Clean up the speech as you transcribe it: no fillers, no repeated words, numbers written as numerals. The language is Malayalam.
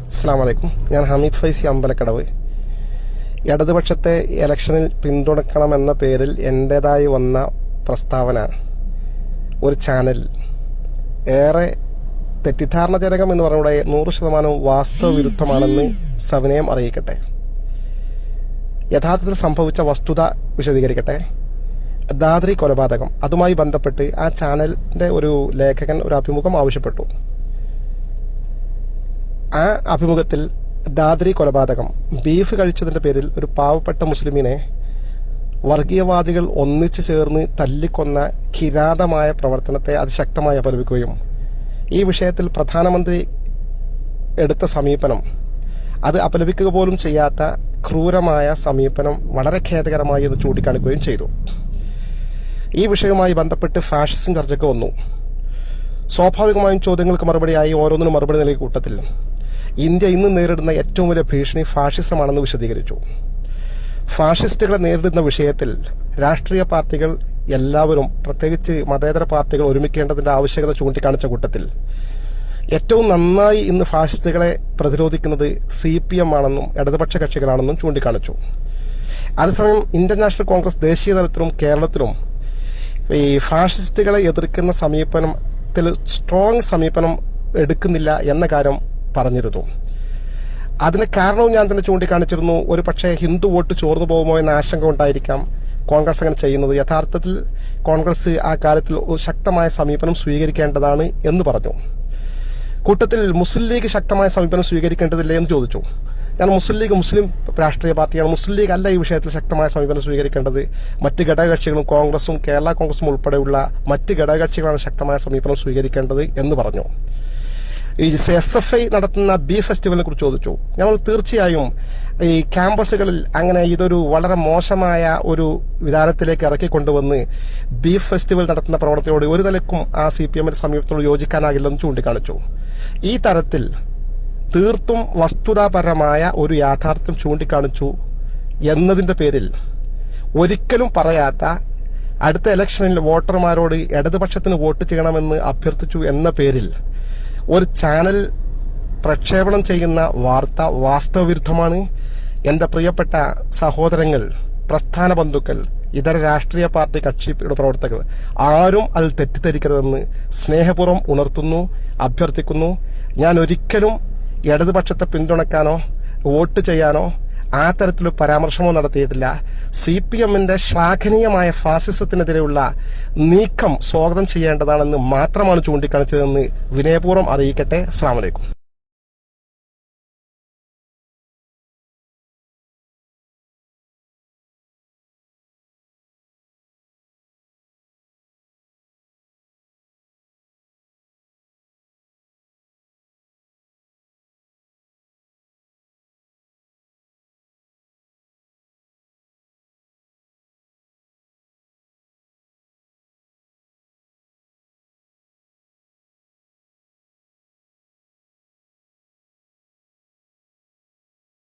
അസ്സലാമു അലൈക്കും. ഞാൻ ഹമീദ് ഫൈസി അമ്പലക്കടവ്. ഇടതുപക്ഷത്തെ ഇലക്ഷനിൽ പിന്തുണക്കണമെന്ന പേരിൽ എൻ്റേതായി വന്ന പ്രസ്താവന ഒരു ചാനൽ ഏറെ തെറ്റിദ്ധാരണജനകം എന്ന് പറഞ്ഞുകൂടെ 100% വാസ്തവ വിരുദ്ധമാണെന്ന് സവിനയം അറിയിക്കട്ടെ. യഥാർത്ഥത്തിൽ സംഭവിച്ച വസ്തുത വിശദീകരിക്കട്ടെ. ദാദ്രി കൊലപാതകം, അതുമായി ബന്ധപ്പെട്ട് ആ ചാനലിൻ്റെ ഒരു ലേഖകൻ ഒരു അഭിമുഖം ആവശ്യപ്പെട്ടു. ആ അഭിമുഖത്തിൽ ദാദ്രി കൊലപാതകം, ബീഫ് കഴിച്ചതിൻ്റെ പേരിൽ ഒരു പാവപ്പെട്ട മുസ്ലിമിനെ വർഗീയവാദികൾ ഒന്നിച്ചു ചേർന്ന് തല്ലിക്കൊന്ന കിരാതമായ പ്രവർത്തനത്തെ അതിശക്തമായി അപലപിക്കുകയും ഈ വിഷയത്തിൽ പ്രധാനമന്ത്രി എടുത്ത സമീപനം, അത് അപലപിക്കുക പോലും ചെയ്യാത്ത ക്രൂരമായ സമീപനം വളരെ ഖേദകരമായി എന്ന് ചൂണ്ടിക്കാണിക്കുകയും ചെയ്തു. ഈ വിഷയവുമായി ബന്ധപ്പെട്ട് ഫാഷിസം ചർച്ചയ്ക്ക് വന്നു. സ്വാഭാവികമായും ചോദ്യങ്ങൾക്ക് മറുപടിയായി ഓരോന്നിനും മറുപടി നൽകിയ കൂട്ടത്തിൽ ഇന്ത്യ ഇന്ന് നേരിടുന്ന ഏറ്റവും വലിയ ഭീഷണി ഫാഷിസമാണെന്ന് വിശദീകരിച്ചു. ഫാഷിസ്റ്റുകളെ നേരിടുന്ന വിഷയത്തിൽ രാഷ്ട്രീയ പാർട്ടികൾ എല്ലാവരും, പ്രത്യേകിച്ച് മതേതര പാർട്ടികൾ ഒരുമിക്കേണ്ടതിന്റെ ആവശ്യകത ചൂണ്ടിക്കാണിച്ച കൂട്ടത്തിൽ ഏറ്റവും നന്നായി ഇന്ന് ഫാഷിസ്റ്റുകളെ പ്രതിരോധിക്കുന്നത് CPM ആണെന്നും ഇടതുപക്ഷ കക്ഷികളാണെന്നും ചൂണ്ടിക്കാണിച്ചു. അതേസമയം ഇന്ത്യൻ നാഷണൽ കോൺഗ്രസ് ദേശീയ തലത്തിലും കേരളത്തിലും ഈ ഫാഷിസ്റ്റുകളെ എതിർക്കുന്ന സമീപനത്തിൽ സ്ട്രോങ് സമീപനം എടുക്കുന്നില്ല എന്ന കാര്യം പറഞ്ഞിരുന്നു. അതിന് കാരണവും ഞാൻ തന്നെ ചൂണ്ടിക്കാണിച്ചിരുന്നു. ഒരു പക്ഷേ ഹിന്ദു വോട്ട് ചോർന്നു പോകുമോ എന്ന ആശങ്ക കൊണ്ടായിരിക്കാം കോൺഗ്രസ് അങ്ങനെ ചെയ്യുന്നത്. യഥാർത്ഥത്തിൽ കോൺഗ്രസ് ആ കാര്യത്തിൽ ശക്തമായ സമീപനം സ്വീകരിക്കേണ്ടതാണ് എന്ന് പറഞ്ഞു. കൂട്ടത്തിൽ മുസ്ലിം ലീഗ് ശക്തമായ സമീപനം സ്വീകരിക്കേണ്ടതില്ലേ എന്ന് ചോദിച്ചു. ഞാൻ മുസ്ലിം ലീഗ് മുസ്ലിം രാഷ്ട്രീയ പാർട്ടിയാണ്. മുസ്ലിം ലീഗ് അല്ല ഈ വിഷയത്തിൽ ശക്തമായ സമീപനം സ്വീകരിക്കേണ്ടത്. മറ്റ് ഘടകകക്ഷികളും കോൺഗ്രസും കേരള കോൺഗ്രസും ഉൾപ്പെടെയുള്ള മറ്റ് ഘടകകക്ഷികളാണ് ശക്തമായ സമീപനം സ്വീകരിക്കേണ്ടത് എന്ന് പറഞ്ഞു. ഈ SFI നടത്തുന്ന ബീഫ് ഫെസ്റ്റിവലിനെ കുറിച്ച് ചോദിച്ചു. ഞങ്ങൾ തീർച്ചയായും ഈ ക്യാമ്പസുകളിൽ അങ്ങനെ ഇതൊരു വളരെ മോശമായ ഒരു വിധാനത്തിലേക്ക് ഇറക്കിക്കൊണ്ടുവന്ന് ബീഫ് ഫെസ്റ്റിവൽ നടത്തുന്ന പ്രവർത്തനയോട് ഒരു നിലക്കും ആ CPMന്റെ സമീപത്തോട് യോജിക്കാനാകില്ലെന്ന് ചൂണ്ടിക്കാണിച്ചു. ഈ തരത്തിൽ തീർത്തും വസ്തുതാപരമായ ഒരു യാഥാർത്ഥ്യം ചൂണ്ടിക്കാണിച്ചു എന്നതിന്റെ പേരിൽ ഒരിക്കലും പറയാത്ത, അടുത്ത ഇലക്ഷനിൽ വോട്ടർമാരോട് ഇടതുപക്ഷത്തിന് വോട്ട് ചെയ്യണമെന്ന് അഭ്യർത്ഥിച്ചു എന്ന പേരിൽ ഒരു ചാനൽ പ്രക്ഷേപണം ചെയ്യുന്ന വാർത്ത വാസ്തവവിരുദ്ധമാണ്. എൻ്റെ പ്രിയപ്പെട്ട സഹോദരങ്ങൾ, പ്രസ്ഥാന ബന്ധുക്കൾ, ഇതര രാഷ്ട്രീയ പാർട്ടി കക്ഷിയുടെ പ്രവർത്തകർ ആരും അതിൽ തെറ്റിദ്ധരിക്കരുതെന്ന് സ്നേഹപൂർവ്വം ഉണർത്തുന്നു, അഭ്യർത്ഥിക്കുന്നു. ഞാൻ ഒരിക്കലും ഇടതുപക്ഷത്തെ പിന്തുണയ്ക്കാനോ വോട്ട് ചെയ്യാനോ ആ തരത്തിലൊരു പരാമർശമോ നടത്തിയിട്ടില്ല. CPMന്റെ ശ്ലാഘനീയമായ ഫാസിസത്തിനെതിരെയുള്ള നീക്കം സ്വാഗതം ചെയ്യേണ്ടതാണെന്ന് മാത്രമാണ് ചൂണ്ടിക്കാണിച്ചതെന്ന് വിനയപൂർവ്വം അറിയിക്കട്ടെ. അസ്സലാമു അലൈക്കും.